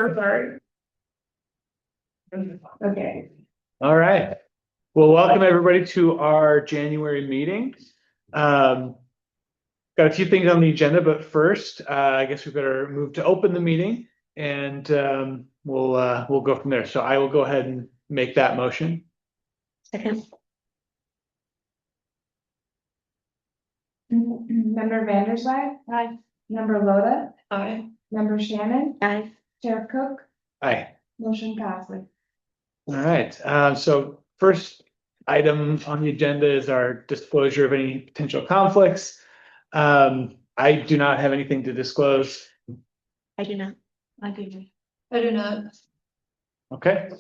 Sorry. Okay. All right. Well, welcome everybody to our January meeting. Got a few things on the agenda, but first, I guess we better move to open the meeting, and we'll go from there. So I will go ahead and make that motion. Second. Member Vanderswag. Aye. Member Loda. Aye. Member Shannon. Aye. Chair Cook. Aye. Motion passes. All right. So first item on the agenda is our disclosure of any potential conflicts. I do not have anything to disclose. I do not. I do. I do not. Okay.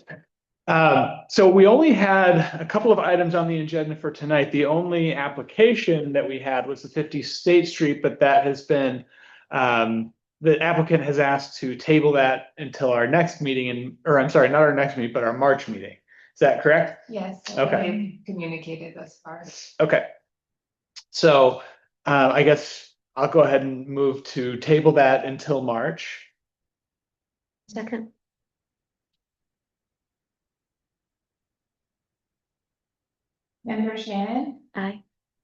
So we only had a couple of items on the agenda for tonight. The only application that we had was the 50 State Street, but that has been, the applicant has asked to table that until our next meeting, or I'm sorry, not our next meeting, but our March meeting. Is that correct? Yes. Okay. Communicated thus far. Okay. So I guess I'll go ahead and move to table that until March. Second. Member Shannon. Aye.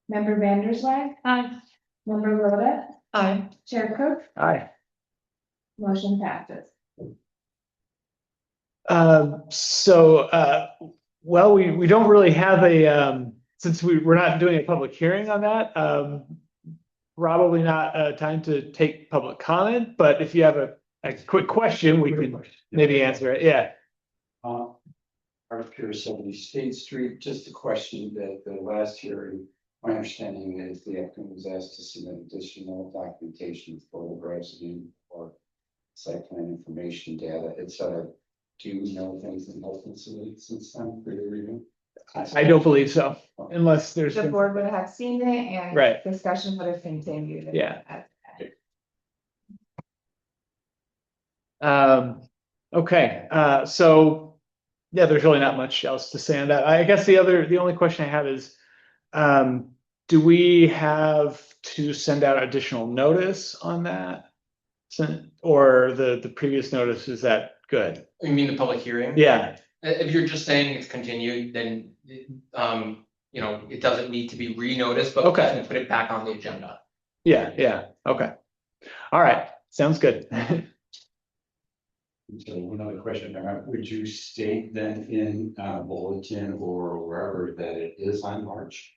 Member Vanderswag. Aye. Member Loda. Aye. Chair Cook. Aye. Motion passes. Well, we don't really have a, since we're not doing a public hearing on that, probably not a time to take public comment, but if you have a quick question, we can maybe answer it. Yeah. Arthur 70 State Street, just a question that the last hearing, my understanding is the applicant was asked to submit additional documentation, photographs and or site plan information data, etc. Do you know if anything else been submitted since then for your review? I don't believe so, unless there's. The board would have seen it and Right. discussion would have continued. Yeah. Okay, so yeah, there's really not much else to say on that. I guess the only question I have is, do we have to send out additional notice on that? Or the previous notice, is that good? You mean the public hearing? Yeah, If you're just saying it's continued, then, you know, it doesn't need to be re-noticed, but we Okay. can put it back on the agenda. yeah, okay. All right, sounds good. So another question, would you state then in bulletin or wherever that it is on March?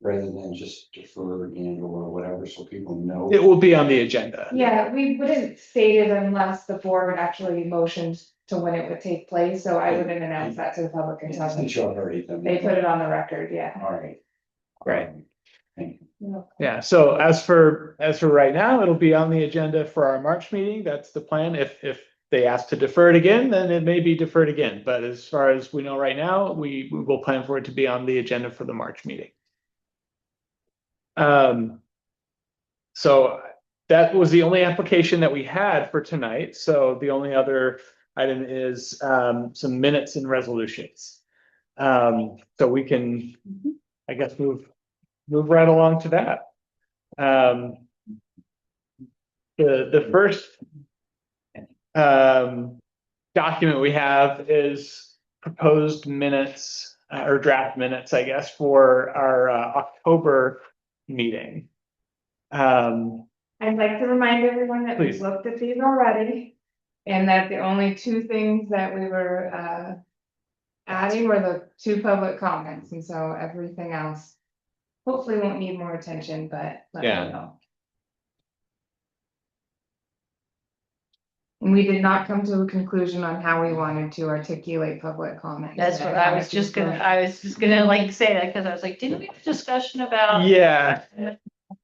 Rather than just defer and or whatever, so people know? It will be on the agenda. Yeah, we wouldn't state it unless the board actually motioned to when it would take place, so I wouldn't announce that to the public until Since you already done they that. put it on the record, yeah. All right. Right. Thank you. Yeah, so as for right now, it'll be on the agenda for our March meeting. That's the plan. If they ask to defer it again, then it may be deferred again. But as far as we know right now, we will plan for it to be on the agenda for the March meeting. So that was the only application that we had for tonight. So the only other item is some minutes and resolutions. So we can, I guess, move right along to that. The first document we have is proposed minutes or draft minutes, I guess, for our October meeting. I'd like to remind everyone that Please. we've looked at these already. And that the only two things that we were adding were the two public comments, and so everything else hopefully won't need more attention, but let me Yeah. know. And we did not come to a conclusion on how we wanted to articulate public comment. That's what I was just gonna like say that, because I was like, didn't we have a discussion about? Yeah, What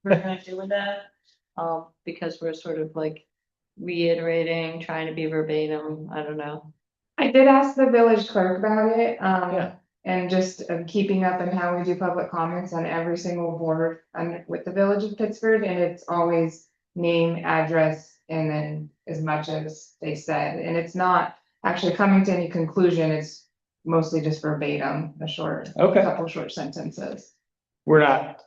we're gonna do with that? Because we're sort of like reiterating, trying to be verbatim, I don't know. I did ask the village clerk about it, Yeah. and just keeping up on how we do public comments on every single board with the village of Pittsburgh, and it's always name, address, and then as much as they said, and it's not actually coming to any conclusion, it's mostly just verbatim, Okay. couple short sentences. we're not,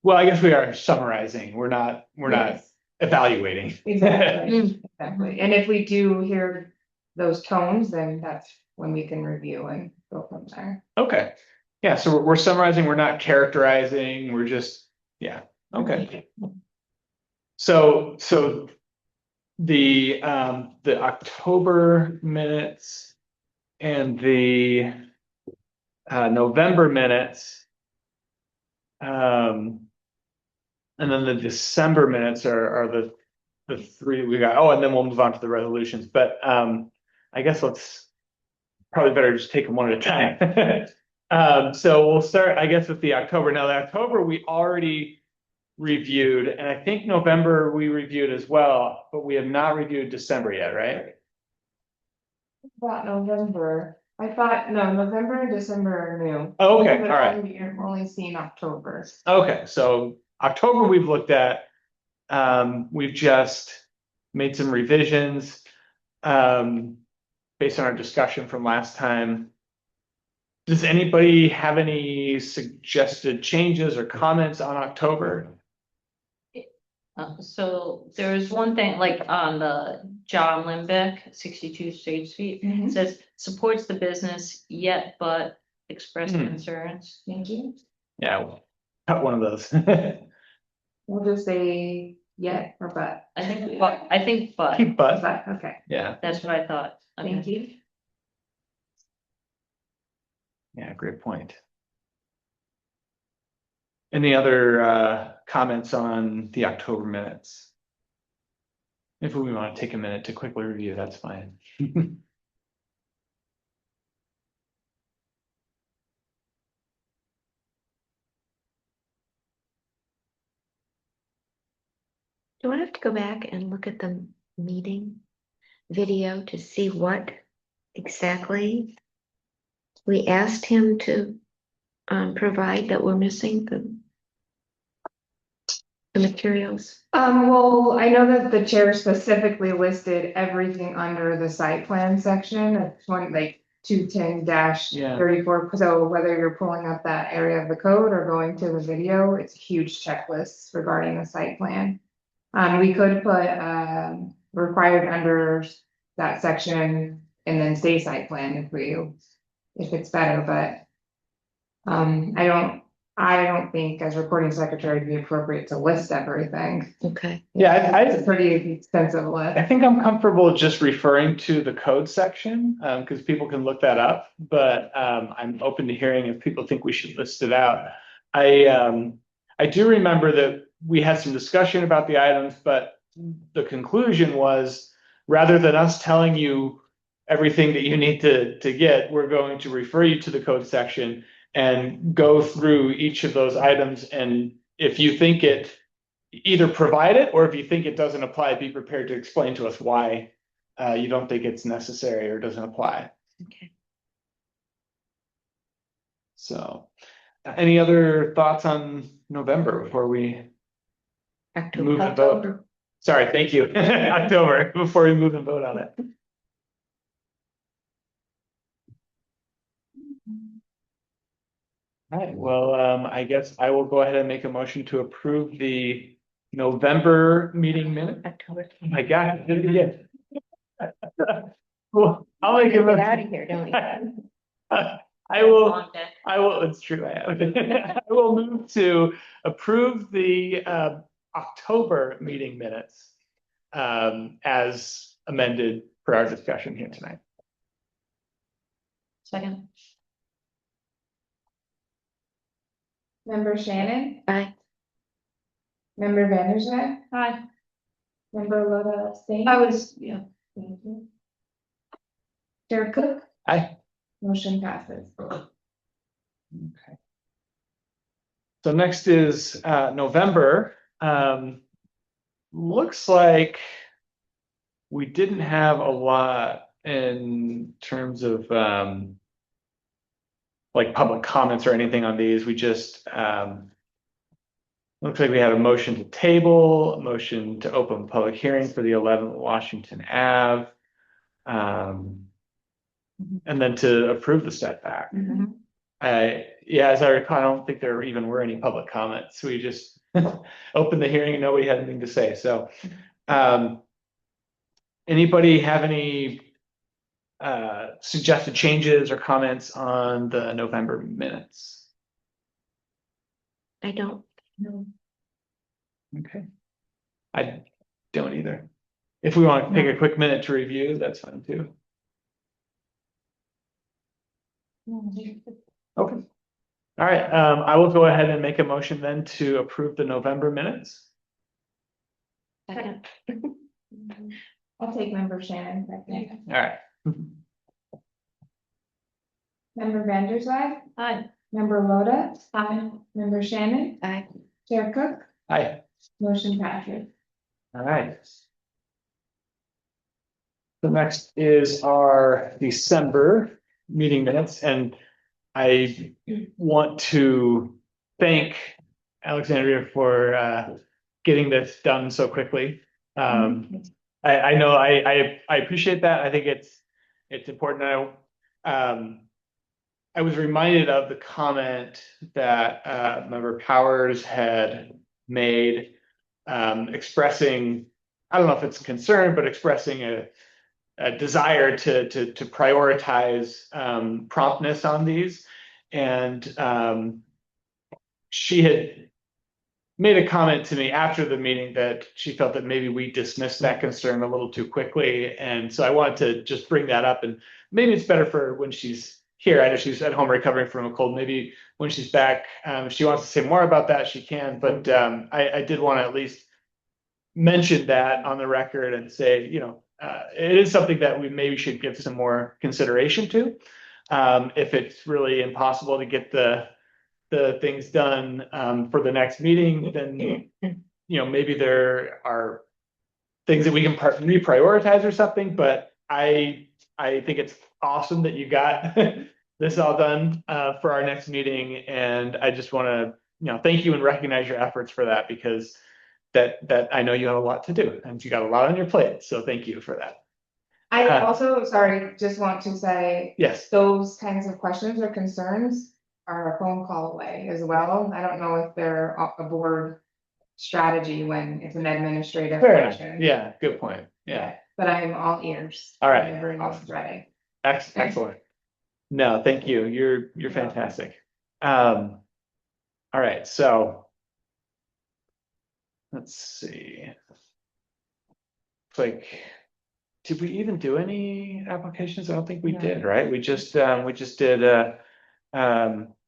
well, I guess we are summarizing. We're not Yes. evaluating. Exactly, exactly. And if we do hear those tones, then that's when we can review and go from there. Okay, yeah, so we're summarizing, we're not characterizing, we're just, yeah, okay. So the October minutes and the November minutes. And then the December minutes are the three we got. Oh, and then we'll move on to the resolutions, but I guess let's probably better just take them one at a time. So we'll start, I guess, with the October. Now, the October we already reviewed, and I think November we reviewed as well, but we have not reviewed December yet, right? About November, I thought, no, November and December are new. Oh, okay, But all right. You're only seeing October. Okay, so October we've looked at. We've just made some revisions based on our discussion from last time. Does anybody have any suggested changes or comments on October? So there's one thing, like on the John Limbeck, 62 State Street, it says supports the business yet but expressed concerns. Thank you. Yeah, we'll cut one of those. We'll just say yet or but. I think, but, Keep but, But, okay, yeah, that's what I thought. thank Okay. you. yeah, great point. Any other comments on the October minutes? If we want to take a minute to quickly review, that's fine. Do I have to go back and look at the meeting video to see what exactly we asked him to provide that we're missing the materials? Well, I know that the chair specifically listed everything under the site plan section of 210-34. So whether you're pulling up that area of the code or going to the video, it's a huge checklist regarding the site plan. We could put, required under that section and then say site plan if it's better, but. I don't think as recording secretary it'd be appropriate to list everything. Okay. Yeah, It's a pretty extensive list. I think I'm comfortable just referring to the code section, because people can look that up, but I'm open to hearing if people think we should list it out. I do remember that we had some discussion about the items, but the conclusion was, rather than us telling you everything that you need to get, we're going to refer you to the code section and go through each of those items, and if you think it, either provide it, or if you think it doesn't apply, be prepared to explain to us why you don't think it's necessary or doesn't apply. Okay. So, any other thoughts on November before we move and vote? Sorry, thank you. October, before we move and vote on it. All right, well, I guess I will go ahead and make a motion to approve the November meeting minute. October. Oh my God, I did it again. Well, I'll make a Get motion. out of here, don't you? I will, it's true, I have. I will move to approve the October meeting minutes as amended per our discussion here tonight. Second. Member Shannon, Bye. member Vandersnap, Hi. member Loda abstain. Yeah. Thank you. Chair Cook, Aye. motion passes. Okay. So next is November. Looks like we didn't have a lot in terms of like public comments or anything on these. We just looks like we had a motion to table, a motion to open public hearing for the 11th Washington Ave. And then to approve the setback. Yeah, as I recall, I don't think there even were any public comments. We just opened the hearing and nobody had anything to say, so. Anybody have any suggested changes or comments on the November minutes? I don't know. Okay. I don't either. If we want to take a quick minute to review, that's fine too. Okay. All right, I will go ahead and make a motion then to approve the November minutes. Second. I'll take member Shannon. Second. All right. Member Vanderswag, Hi. member Loda. Aye. Member Shannon, Aye. Chair Cook, Hi. motion passes. All right. The next is our December meeting minutes, and I want to thank Alexandria for getting this done so quickly. I know I appreciate that. I think it's important. I was reminded of the comment that member Powers had made, expressing, I don't know if it's concern, but expressing a desire to prioritize promptness on these. And she had made a comment to me after the meeting that she felt that maybe we dismissed that concern a little too quickly. And so I wanted to just bring that up, and maybe it's better for when she's here. I know she's at home recovering from a cold. Maybe when she's back, if she wants to say more about that, she can. But I did want to at least mention that on the record and say, it is something that we maybe should give some more consideration to. If it's really impossible to get the things done for the next meeting, then maybe there are things that we can reprioritize or something. But I think it's awesome that you got this all done for our next meeting, and I just want to thank you and recognize your efforts for that, because that I know you have a lot to do and you got a lot on your plate. So thank you for that. I also, sorry, just want to say, Yes. those kinds of questions or concerns are a phone call away as well. I don't know if they're a board strategy when it's an administrative Fair enough. question. Yeah, good point. Yeah. But I'm all ears. All right. Whenever it's ready. Excellent. No, thank you. You're fantastic. All right, so let's see. It's like, did we even do any applications? I don't think we did, right? We just did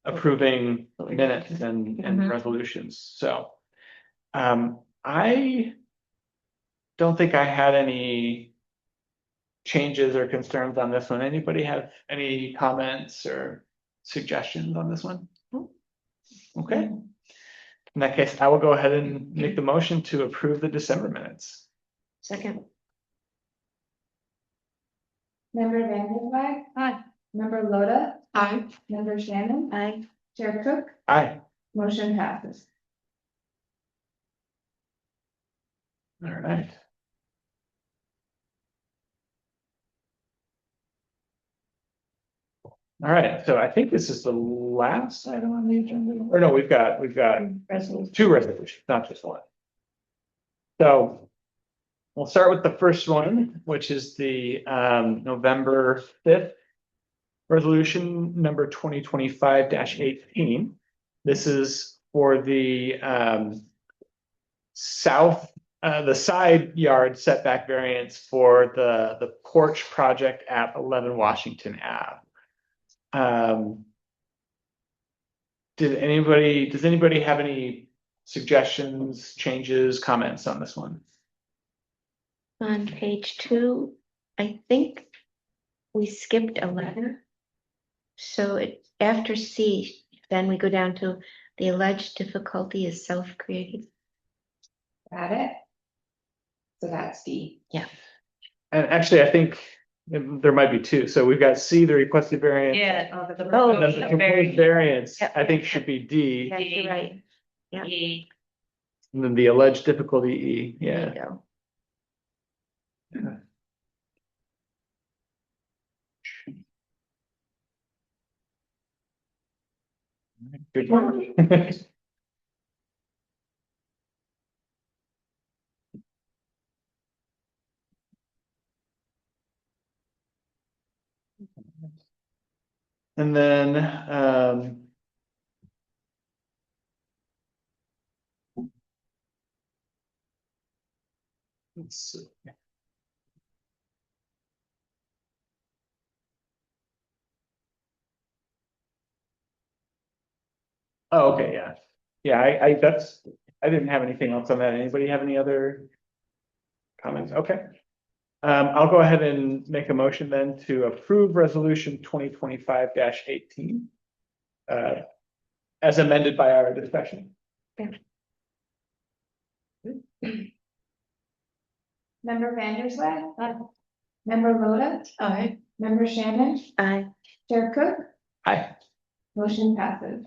approving minutes and resolutions. So I don't think I had any changes or concerns on this one. Anybody have any comments or suggestions on this one? Okay. In that case, I will go ahead and make the motion to approve the December minutes. Second. Member Vanderswag. Hi. Member Loda. Aye. Member Shannon. Aye. Chair Cook, Aye. motion passes. All right. All right, so I think this is the last item on the agenda, or no, we've got two resolutions, not just one. So we'll start with the first one, which is the November 5th resolution number 2025-18. This is for the the side yard setback variance for the porch project at 11 Washington Ave. Does anybody have any suggestions, changes, comments on this one? On page 2, I think we skipped a letter. So after C, then we go down to the alleged difficulty is self-created. Got it? So that's D. And actually, I think there might be two. So we've got C, the requested variance. Yeah. Oh, And then the proposed variance, Yep. I think should be D, Yeah, you're right. Yeah. E. and then the alleged difficulty E, There yeah. you go. Good. And then, let's see. Oh, okay, yeah. Yeah, I didn't have anything else on that. Anybody have any other comments? Okay. I'll go ahead and make a motion then to approve resolution 2025-18. As amended by our discussion. Member Vanderswag. Member Loda. Aye. Member Shannon. Aye. Chair Cook. Hi. Motion passes.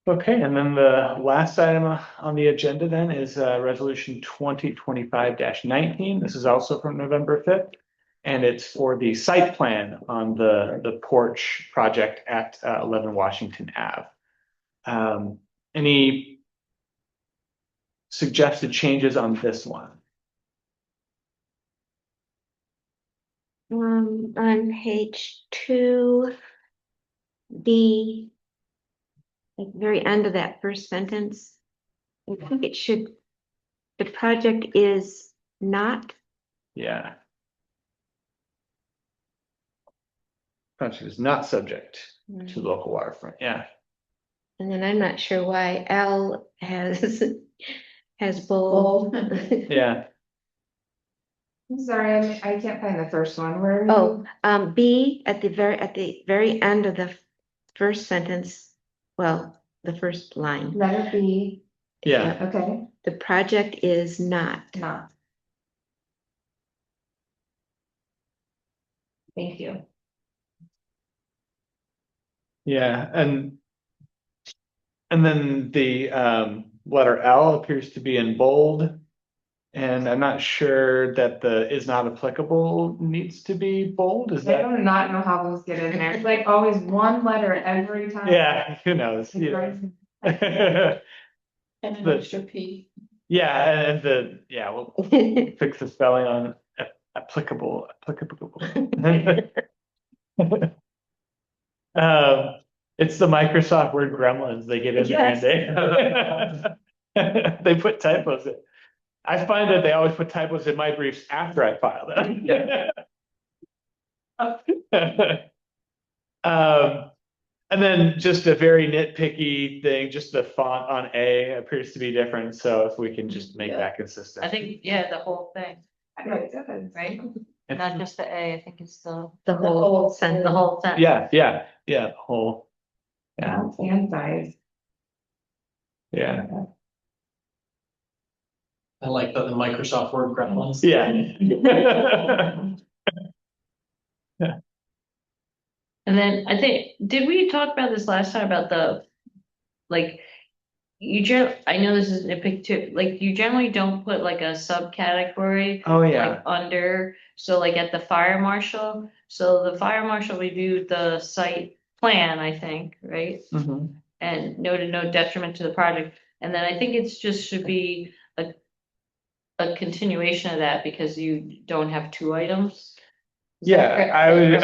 Okay, and then the last item on the agenda then is resolution 2025-19. This is also from November 5th. And it's for the site plan on the porch project at 11 Washington Ave. Any suggested changes on this one? On page 2, the at the very end of that first sentence, I think it should, the project is not, Yeah. Project is not subject to local waterfront, yeah. and then I'm not sure why L has bold. Yeah, I'm sorry, I can't find the first one. Where are you? Oh, B at the very end of the first sentence, well, the first line. Letter B. yeah, Okay, The project is not. not. Thank you. yeah, and then the letter L appears to be in bold. And I'm not sure that the is not applicable needs to be bold, is I that? do not know how those get in there. It's like always one letter every time. Yeah, who knows, It you drives know. me- And an extra P. Yeah, and we'll fix the spelling on applicable. It's the Microsoft Word gremlins, they get in there and they put typos in. I find that they always put typos in my briefs after I file them. And then just a very nitpicky thing, just the font on A appears to be different, so if we can just make that consistent. I think, yeah, the whole thing, Right, it does. right? Not just the A, I think it's the whole the sentence. whole sentence. Yeah, the whole, yeah, Font and size. yeah, I like the Microsoft Word gremlins. yeah. And then I think, did we talk about this last time about the, like, I know this is nitpick too, like, you generally don't put like a subcategory. Oh, yeah, Like under, so like at the fire marshal, so the fire marshal reviewed the site plan, I think, right? mhm. And noted no detriment to the project, and then I think it's just should be a continuation of that because you don't have two items. Is that Yeah, correct?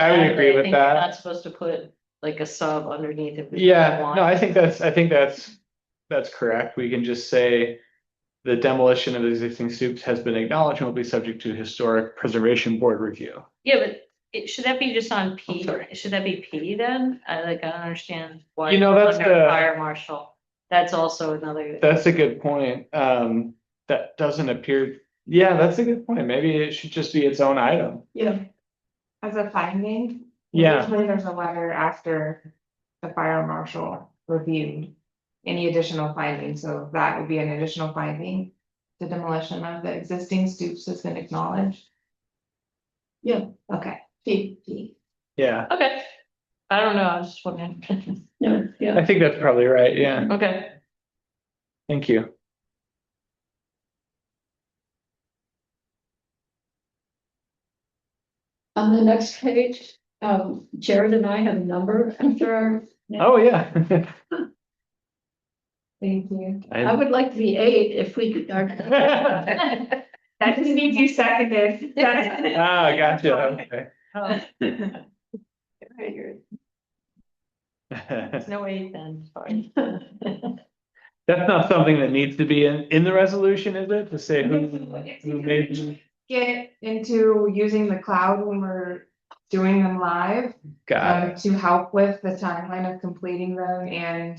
I would agree with think you're that. Not supposed to put like a sub underneath it. Yeah, no, I think that's correct. We can just say the demolition of existing stoops has been acknowledged and will be subject to historic preservation board review. Yeah, but should that be just on P? sorry. Should that be P then? I don't understand why. You know, that's under the- Fire marshal, that's also another. That's a good point. That doesn't appear, yeah, that's a good point. Maybe it should just be its own item. Yeah. As a finding. Yeah. Usually there's a letter after the fire marshal reviewed any additional findings, so that would be an additional finding. The demolition of the existing stoops has been acknowledged. Yeah. Okay. P. Yeah, Okay. I don't know, I was just wondering. Yeah, I think that's probably right. Yeah, okay. thank you. On the next page, Jared and I have a number after our. Oh, yeah. Thank you. I would like to be 8 if we could. That just means you seconded. Ah, gotcha, okay. Oh. There's no way then, sorry. That's not something that needs to be in the resolution, is it? To say who made? Get into using the cloud when we're doing them live, Got it. to help with the timeline of completing them and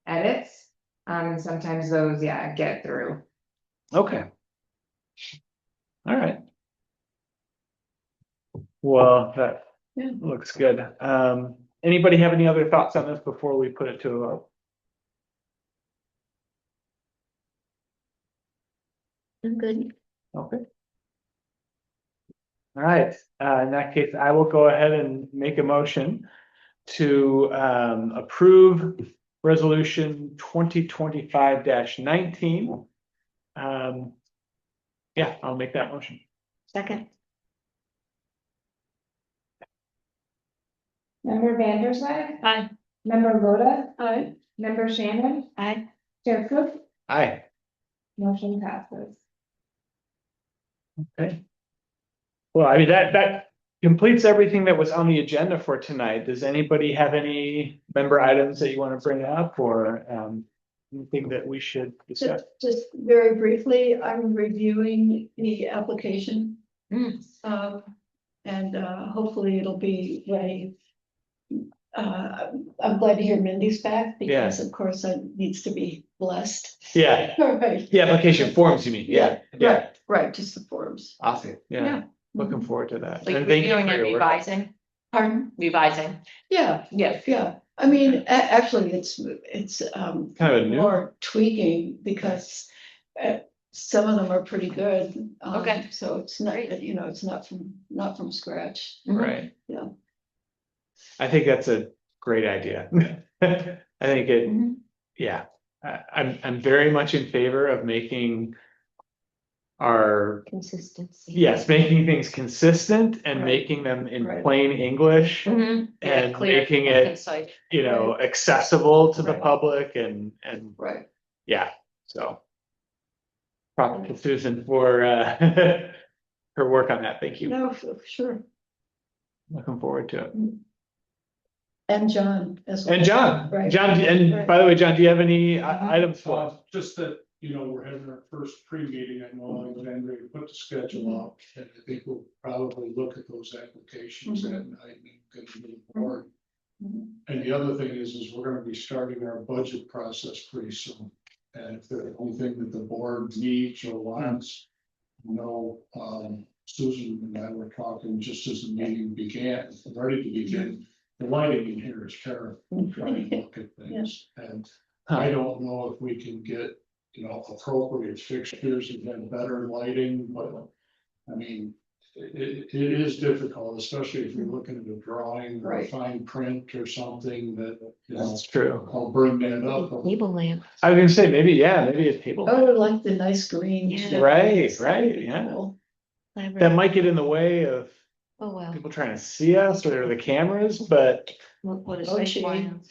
edits. And sometimes those, yeah, get through. Okay. All right. Well, that Yeah. looks good. Anybody have any other thoughts on this before we put it to a vote? I'm good. Okay. All right, in that case, I will go ahead and make a motion to approve resolution 2025-19. Yeah, I'll make that motion. Second, Member Vandersloot, Hi. member Loda, Hi. member Shannon, aye. Chair Cook, Aye. motion passes. Okay. Well, I mean, that completes everything that was on the agenda for tonight. Does anybody have any member items that you want to bring up or anything that we should discuss? Just very briefly, I'm reviewing the application. And hopefully it'll be ready. I'm glad to hear Mindy's back because of course that needs to be blessed. Yeah, Right. the application forms, you mean? Yeah, yeah, Right, just the forms. awesome, yeah, Yeah. looking forward to that. Like And thank you reviewing for and your work. revising, Pardon? revising. Yeah, Yes. yeah. I mean, actually, it's Kind of a new, more tweaking because some of them are pretty good. Okay. So it's not, it's not from scratch. right? Yeah. I think that's a great idea. I think it, Mhm. yeah, I'm very much in favor of making our, Consistency. yes, making things consistent and Right. making them in Right. plain English. Yeah, And clear, making it, concise. accessible to the Right. public and, Right. yeah, so. Props to Susan for, her work on that. Thank you. No, sure. Looking forward to it. And John as well. And John, Right. and Right. by the way, John, do you have any Mhm. items for us? Just that, we're having our first pre-meeting, I know Alexandria put the schedule up, and I think we'll probably look at those applications that night and get to the board. Mhm. And the other thing is we're gonna be starting our budget process pretty soon. And if there's anything that the board needs or wants, Susan and I were talking just as the meeting began, ready to begin. The lighting in here is terrible, trying to look at things, and I don't know if we can get, appropriate fixtures and then better lighting, but I mean, it is difficult, especially if you're looking at a drawing or a Right. fine print or something that, That's true. I'll bring that up. Table lamp. I was gonna say, maybe a table. Oh, I like the nice green. Yeah. too. Right, That'd right, be yeah. cool. That might get in the way of Oh, well. people trying to see us or the cameras, but. What is Oh, space gee. plans?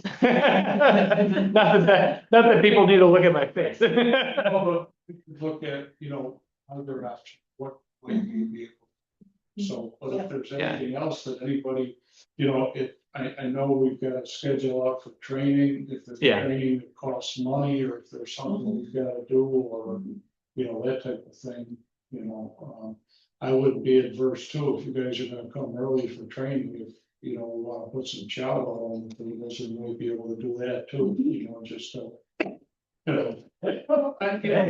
Not that people need to look at my face. Well, we could look at, other options, what might we be able. So, but if there's Yeah. anything else that anybody, I know we've got a schedule out for training, if there's Yeah. training that costs money, or if there's something we've gotta do, or, that type of thing, I wouldn't be adverse too, if you guys are gonna come early for training, if, we wanna put some chow on, you guys might be able to do that too, just, if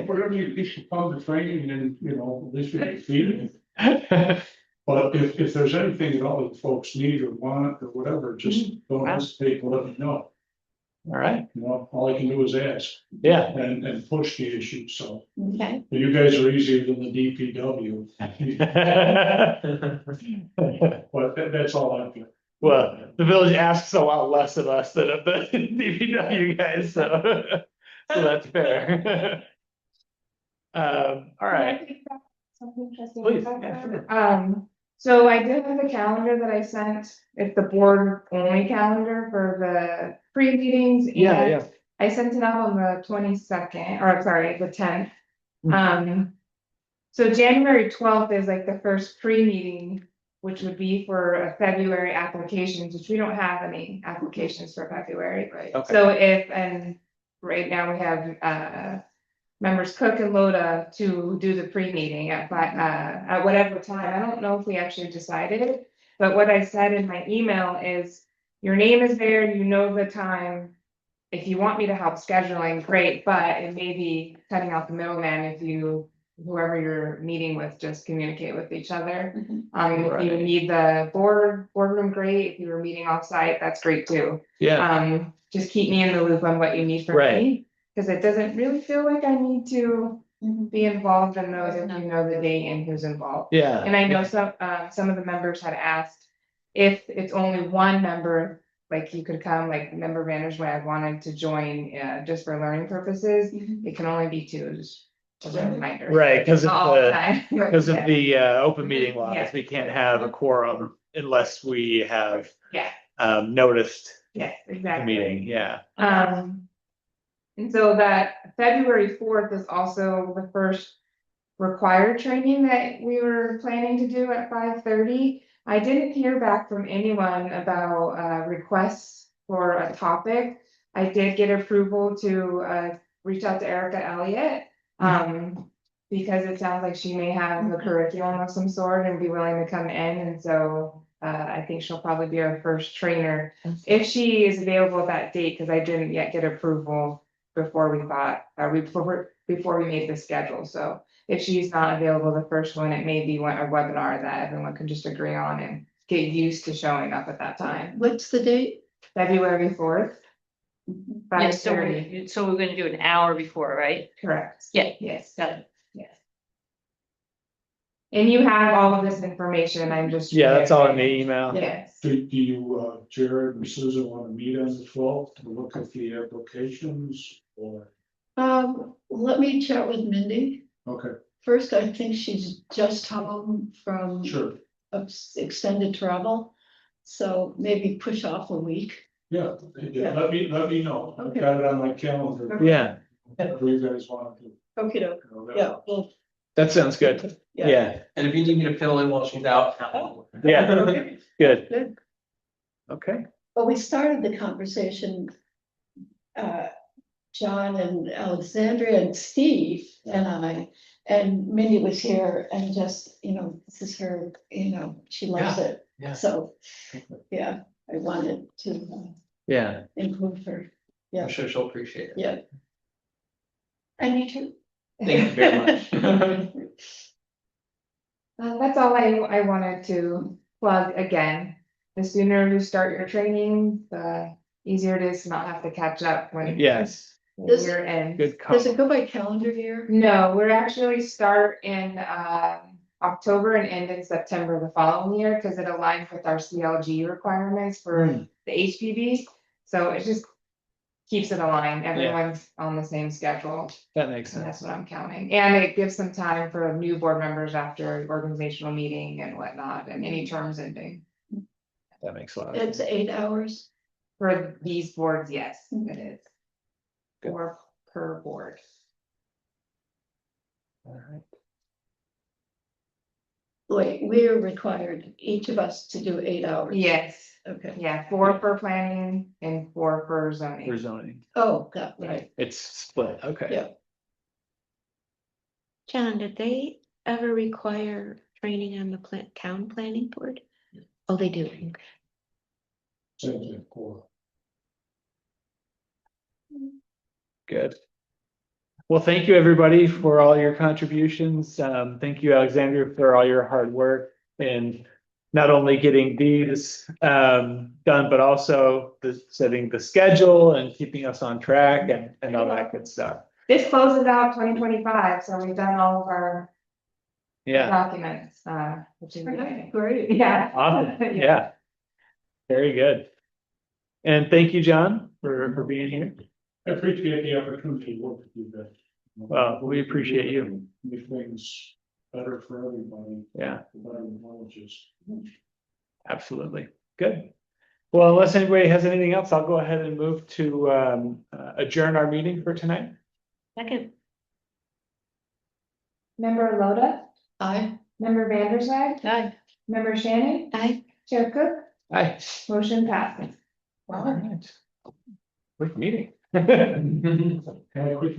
we're gonna need people come to training, then, at least we can feed them. But if there's anything at all that folks need or want or whatever, just don't hesitate to let me know. All right, All I can do is ask yeah. and push the issue, so Okay. you guys are easier than the DPW. But that's all I'm doing. Well, the village asks a lot less of us than of the DPW guys, so that's fair. All right, Something interesting. please. Yeah, sure. So I did have the calendar that I sent, it's the board only calendar for the pre-meetings. Yeah, and yeah. I sent it out on the 22nd, or sorry, the 10th. So January 12th is like the first pre-meeting which would be for February applications, which we don't have any applications for February. Right. Okay. So and right now we have, members Cook and Loda to do the pre-meeting at whatever time. I don't know if we actually decided, but what I said in my email is, your name is there, you know the time. If you want me to help scheduling, great, but it may be cutting out the middleman if whoever you're meeting with, just communicate with each other. Mhm. If you Right. need the boardroom, great. If you were meeting off-site, that's great too. Yeah, Just keep me in the loop on what you need from Right. me, because it doesn't really feel like I need to Mhm. be involved in those if you know the date and who's involved. yeah. And I know some of the members had asked if it's only one member, like you could come, like member Vanderswag wanted to join, just for learning purposes. Mhm. It can only be two, just as a reminder. Right, because of All the the, time. because of Yeah. the open meeting laws, Yeah. we can't have a quorum unless we have Yeah, noticed yes, the exactly. meeting, yeah. And so that February 4th is also the first required training that we were planning to do at 5:30. I didn't hear back from anyone about requests for a topic. I did get approval to reach out to Erica Elliott. Because it sounds like she may have a curriculum of some sort and be willing to come in, and so I think she'll probably be our first trainer. If she is available at that date, because I didn't yet get approval before we thought, before we made the schedule, so. If she's not available the first one, it may be a webinar that everyone can just agree on and get used to showing up at that time. What's the date? February 4th, Mhm. Yeah, 5:30, so we're gonna do an hour before, right? correct? Yeah. Yes, Got it. yes. And you have all of this information, I'm just. Yeah, that's all in the email. Yes. Do you, Jared and Susan want to meet on the 12th to look at the applications or, Let me chat with Mindy. okay, First, I think she's just home from sure, extended travel. So maybe push off a week. yeah, let me know, I've Okay. got it on my calendar. Yeah, Whatever you guys want to do. Okay, you know, that- yeah, well, that sounds good. Yeah. Yeah, And if you need me to fill in while she's out. yeah, okay, good. good. Okay, Well, we started the conversation. John and Alexandria and Steve and I, and Mindy was here and just, this is her, she loves it. yeah. So, yeah, I wanted to yeah. include her. Yeah, I'm sure she'll appreciate it. yeah. And you too. Thank you very much. That's all I wanted to plug again. The sooner you start your training, the easier it is to not have to catch up when. Yes, when you're in. good call. Does it go by calendar year? No, we're actually start in October and end in September the following year, because it aligns with our CLG requirements for the HPV. So it just keeps it aligned, everyone's on the same schedule, That makes and that's sense. what I'm counting. And it gives some time for new board members after organizational meeting and whatnot, and any terms ending. That makes a lot of sense. It's 8 hours. For these boards, yes, it is. Good. 4 per board. All right. Wait, we're required, each of us to do 8 hours. Yes, Okay. yeah, 4 for planning and 4 for For zoning. zoning, Oh, got right. it's split, okay. Yeah. John, did they ever require training on the town planning board? Oh, they do. Okay. Same thing for. Good. Well, thank you, everybody, for all your contributions. Thank you, Alexandria, for all your hard work and not only getting these done, but also setting the schedule and keeping us on track and all that good stuff. This closes out 2025, so we've done all of our Yeah, documents, which is Okay, exciting. great. Yeah. awesome. Yeah. Very good. And thank you, John, for being here. I appreciate the opportunity to work with you guys. Well, we appreciate you. Make things better for everybody, Yeah, better knowledges. absolutely. Good. Well, unless anybody has anything else, I'll go ahead and move to adjourn our meeting for tonight. Second. Member Loda, Aye. member Vanderswag, Aye. Member Shannon, I, Chair Cook, Aye. motion passes. All right. Quick meeting. Can I quickly